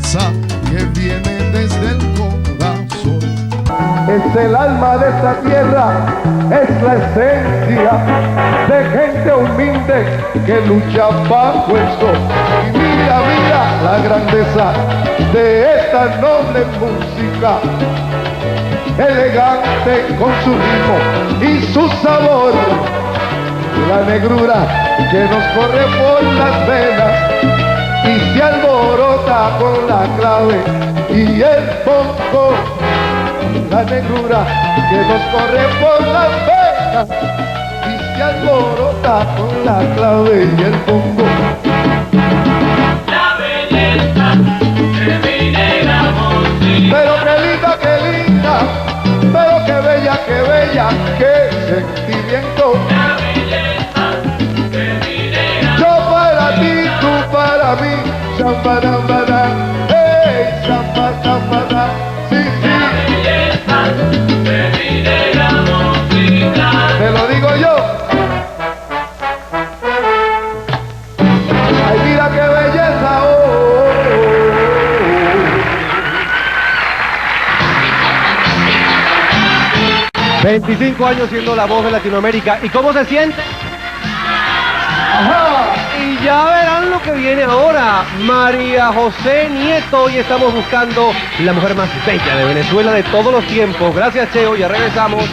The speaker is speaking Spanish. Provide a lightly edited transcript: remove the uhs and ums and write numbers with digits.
grandeza que viene desde el corazón. Es el alma de esta tierra, es la esencia de gente humilde que lucha bajo el sol. Y mira, mira la grandeza de esta noble música, elegante con su ritmo y su sabor. La negrura que nos corre por las venas y se alborota con la clave y el bongo. La negrura que nos corre por las venas y se alborota con la clave y el bongo. La belleza de mi negra música. Pero qué linda, pero qué bella, qué sentimiento. La belleza de mi negra. Yo para ti, tú para mí, chambarambara, hey, chambarambara, sí, sí. La belleza de mi negra música. Te lo digo yo. Ay, mira qué belleza, oh, oh, oh, oh. 25 años siendo la voz de Latinoamérica. ¿Y cómo se siente? Ajá. Y ya verán lo que viene ahora. María José Nieto. Hoy estamos buscando la mujer más bella de Venezuela de todos los tiempos. Gracias, Cheo. Ya regresamos.